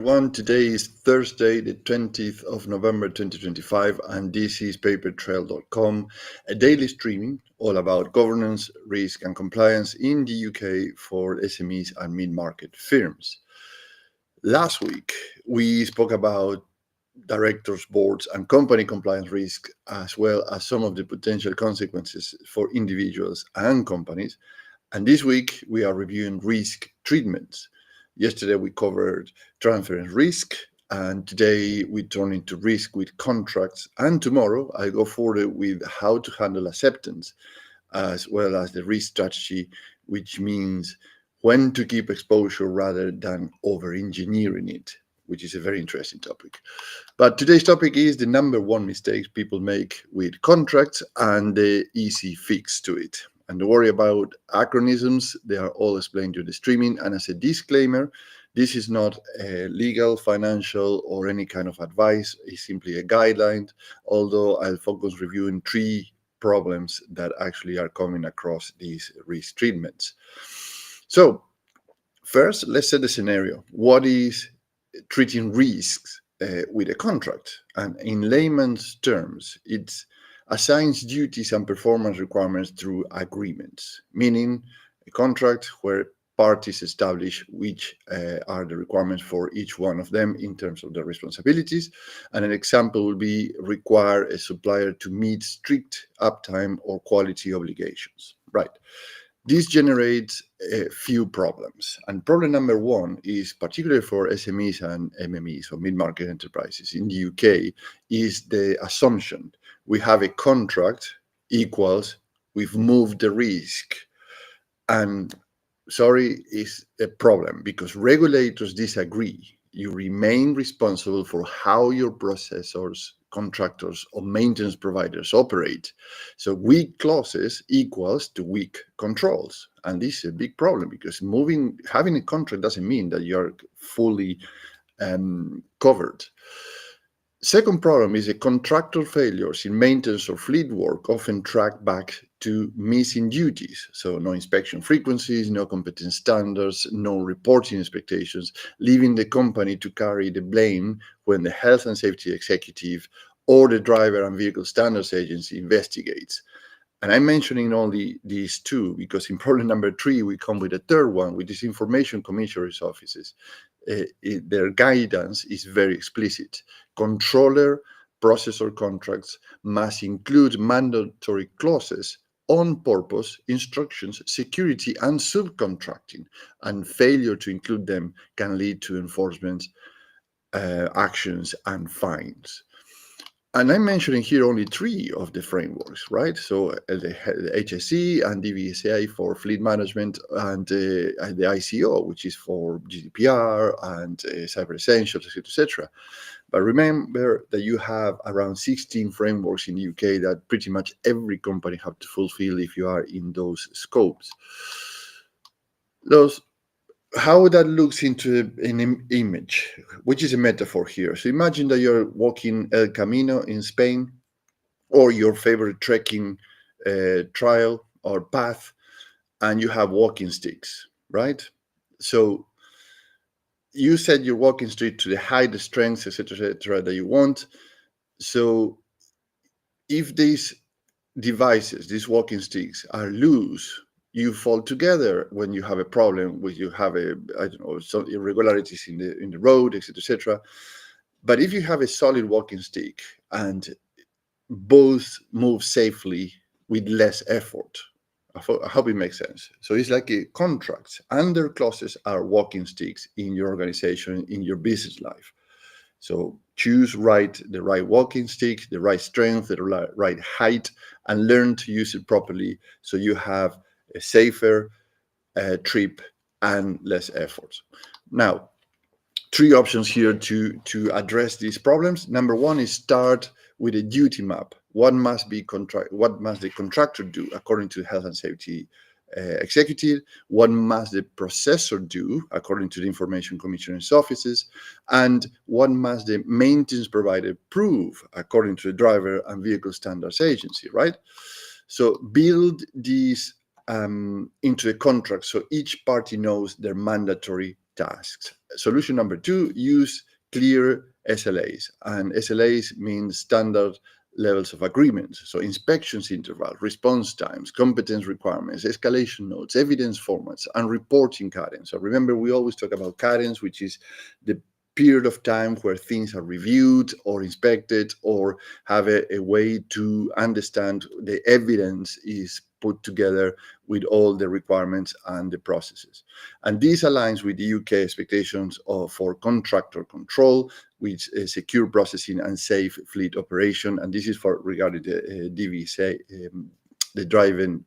Today is Thursday, the 20th of November 2025, and this is papertrail.com, a daily streaming all about governance, risk, and compliance in the UK for SMEs and mid-market firms. Last week, we spoke about directors, boards, and company compliance risk, as well as some of the potential consequences for individuals and companies. And this week, we are reviewing risk treatments. Yesterday, we covered transference risk, and today we turn into risk with contracts. And tomorrow, I go further with how to handle acceptance, as well as the risk strategy, which means when to keep exposure rather than over-engineering it, which is a very interesting topic. But today's topic is the number one mistake people make with contracts and the easy fix to it. And don't worry about acronyms, they are all explained during the streaming. And as a disclaimer, this is not a legal, financial, or any kind of advice. It's simply a guideline, although I'll focus reviewing three problems that actually are coming across these risk treatments. So first, let's set the scenario. What is treating risks with a contract? And in layman's terms, it assigns duties and performance requirements through agreements, meaning a contract where parties establish which are the requirements for each one of them in terms of their responsibilities. And an example would be require a supplier to meet strict uptime or quality obligations, right? This generates a few problems. And problem number one is, particularly for SMEs and MMEs, or mid-market enterprises in the UK, is the assumption we have a contract equals we've moved the risk. And sorry, is a problem because regulators disagree. You remain responsible for how your processors, contractors, or maintenance providers operate. So weak clauses equals to weak controls. And this is a big problem because having a contract doesn't mean that you're fully covered. Second problem is the contractor failures in maintenance or fleet work often track back to missing duties. So no inspection frequencies, no competence standards, no reporting expectations, leaving the company to carry the blame when the health and safety executive or the driver and vehicle standards agency investigates. And I'm mentioning only these two because in problem number three, we come with a third one, with these information commissioners' offices. Their guidance is very explicit. Controller processor contracts must include mandatory clauses on purpose, instructions, security, and subcontracting, and failure to include them can lead to enforcement actions and fines. And I'm mentioning here only three of the frameworks, right? So the HSE and DVSA for fleet management, and the ICO, which is for GDPR and cyber essentials, etc. But remember that you have around 16 frameworks in the UK that pretty much every company have to fulfill if you are in those scopes. How that looks into an image, which is a metaphor here. So imagine that you're walking El Camino in Spain, or your favorite trekking trail or path, and you have walking sticks, right? So you set your walking stick to the height, the strength, etc., that you want. So if these devices, these walking sticks, are loose, you fall together when you have a problem, when you have some irregularities in the road, etc. But if you have a solid walking stick and both move safely with less effort, I hope it makes sense. So it's like a contract, and their clauses are walking sticks in your organization, in your business life. So choose the right walking stick, the right strength, the right height, and learn to use it properly so you have a safer trip and less effort. Now, three options here to address these problems. Number one is start with a duty map. What must the contractor do according to health and safety executive? What must the processor do according to the information commissioner's offices? And what must the maintenance provider prove according to the driver and vehicle standards agency, right? So build these into a contract so each party knows their mandatory tasks. Solution number 2, use clear SLAs. And SLAs mean standard levels of agreements. So inspections interval, response times, competence requirements, escalation notes, evidence formats, and reporting cadence. So remember, we always talk about cadence, which is the period of time where things are reviewed or inspected or have a way to understand the evidence is put together with all the requirements and the processes. And this aligns with the UK expectations for contractor control, with secure processing and safe fleet operation. And this is for regarding the DVSA, the Driving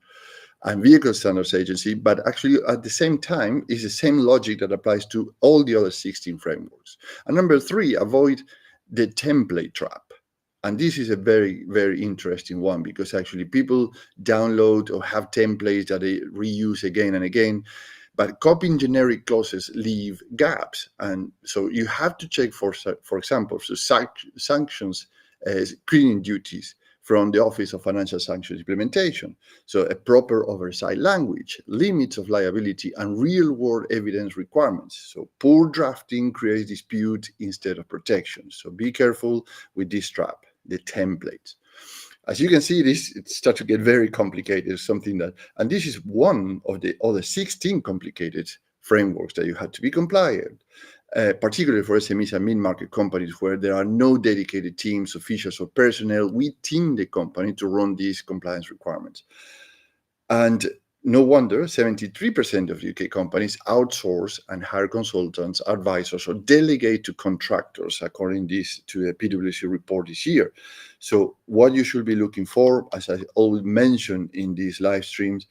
and Vehicle Standards Agency, but actually at the same time is the same logic that applies to all the other 16 frameworks. And number 3, avoid the template trap. And this is a very, very interesting one, because actually people download or have templates that they reuse again and again, but copying generic clauses leave gaps. And so you have to check for example, so sanctions screening duties from the Office of Financial Sanctions Implementation. So a proper oversight language, limits of liability, and real-world evidence requirements. So poor drafting creates dispute instead of protection. So be careful with this trap, the templates. As you can see, it starts to get very complicated, something that, and this is one of the other 16 complicated frameworks that you have to be compliant. Particularly for SMEs and mid-market companies where there are no dedicated teams, officials, or personnel within the company to run these compliance requirements. And no wonder 73% of UK companies outsource and hire consultants, advisors, or delegate to contractors, according to a PwC report this year. So what you should be looking for, as I always mention in these live streams,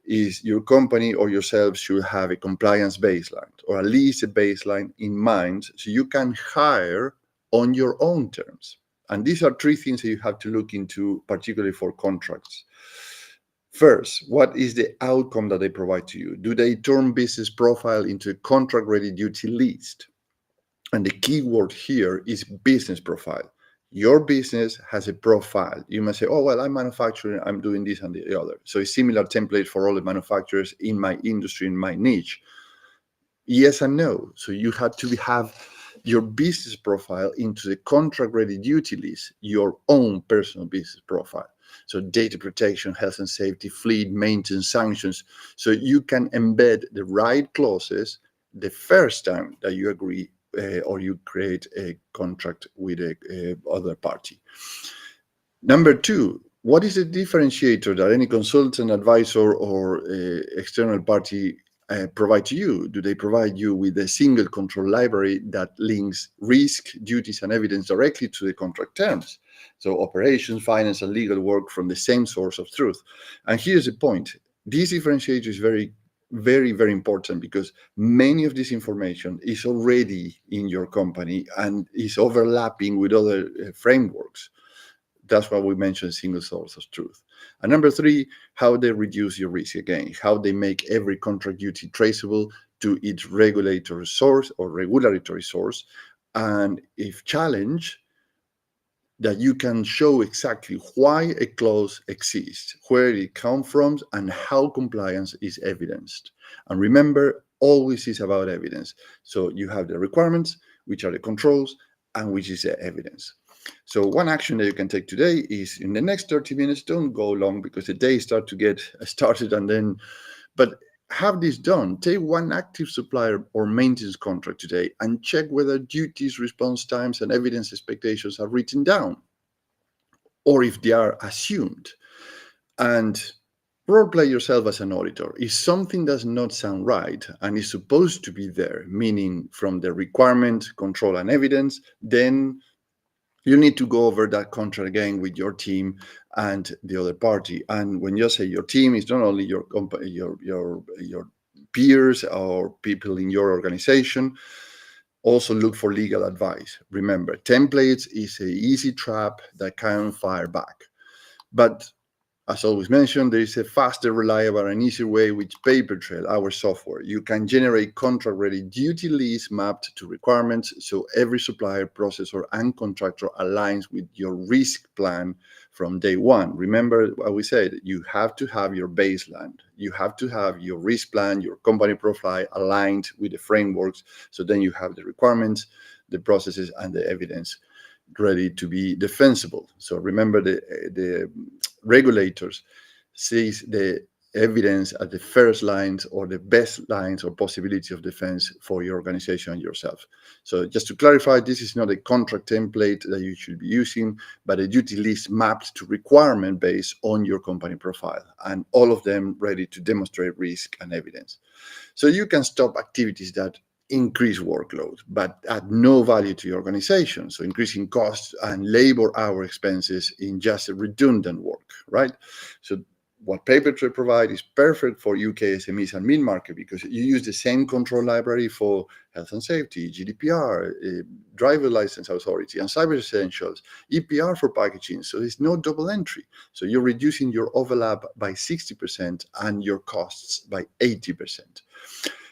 is your company or yourself should have a compliance baseline, or at least a baseline in mind, so you can hire on your own terms. And these are 3 things that you have to look into, particularly for contracts. First, what is the outcome that they provide to you? Do they turn business profile into a contract-ready duty list? And the key word here is business profile. Your business has a profile. You must say, oh, well, I'm manufacturing, I'm doing this and the other. So a similar template for all the manufacturers in my industry, in my niche. Yes and no. So you have to have your business profile into the contract-ready duty list, your own personal business profile. So data protection, health and safety, fleet maintenance, sanctions. So you can embed the right clauses the first time that you agree or you create a contract with a other party. Number 2, what is the differentiator that any consultant, advisor, or external party provide to you? Do they provide you with a single control library that links risk, duties, and evidence directly to the contract terms? So operations, finance, and legal work from the same source of truth. And here's the point. This differentiator is very, very, very important, because many of this information is already in your company and is overlapping with other frameworks. That's why we mentioned single source of truth. And number 3, how they reduce your risk again, how they make every contract duty traceable to its regulatory source or regulatory source. And if challenged, that you can show exactly why a clause exists, where it comes from, and how compliance is evidenced. And remember, always is about evidence. So you have the requirements, which are the controls, and which is the evidence. So one action that you can take today is, in the next 30 minutes, don't go long because the day starts to get started, but have this done. Take one active supplier or maintenance contract today and check whether duties, response times, and evidence expectations are written down, or if they are assumed. And role play yourself as an auditor. If something does not sound right and is supposed to be there, meaning from the requirement, control, and evidence, then you need to go over that contract again with your team and the other party. And when you say your team, it's not only your company, your peers or people in your organization. Also look for legal advice. Remember, templates is an easy trap that can fire back. But As always mentioned, there is a faster, reliable, and easier way with PaperTrail, our software. You can generate contract-ready duty lists mapped to requirements, so every supplier, processor, and contractor aligns with your risk plan from day one. Remember what we said, you have to have your baseline. You have to have your risk plan, your company profile aligned with the frameworks, so then you have the requirements, the processes, and the evidence ready to be defensible. So remember, the regulators sees the evidence at the first lines or the best lines or possibility of defense for your organization yourself. So just to clarify, this is not a contract template that you should be using, but a duty list mapped to requirement based on your company profile, and all of them ready to demonstrate risk and evidence. So you can stop activities that increase workload, but add no value to your organization. So increasing costs and labor hour expenses in just a redundant work, right? So what PaperTrail provides is perfect for UK SMEs and mid-market, because you use the same control library for health and safety, GDPR, driver license authority, and cyber essentials, EPR for packaging. So there's no double entry. So you're reducing your overlap by 60% and your costs by 80%.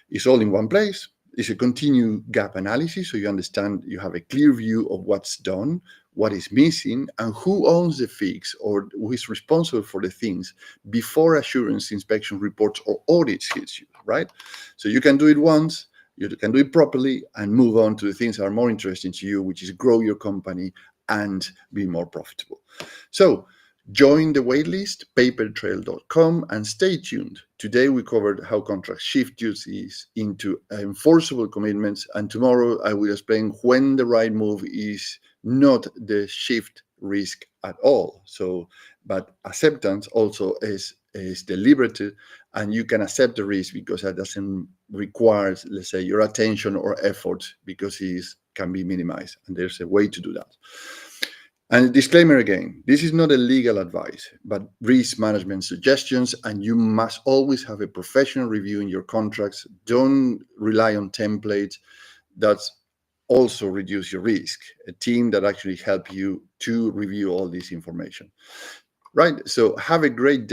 It's all in one place. It's a continued gap analysis, so you understand, you have a clear view of what's done, what is missing, and who owns the fix or who is responsible for the things before assurance, inspection reports, or audits hits you, right? So you can do it once, you can do it properly, and move on to the things that are more interesting to you, which is grow your company and be more profitable. So join the waitlist, papertrail.com, and stay tuned. Today we covered how contracts shift duties into enforceable commitments, and tomorrow I will explain when the right move is not the shift risk at all. So, but acceptance also is deliberative, and you can accept the risk because that doesn't require, let's say, your attention or effort, because it can be minimized, and there's a way to do that. And disclaimer again, this is not a legal advice, but risk management suggestions, and you must always have a professional review in your contracts. Don't rely on templates. That's also reduce your risk. A team that actually help you to review all this information. Right, so have a great day.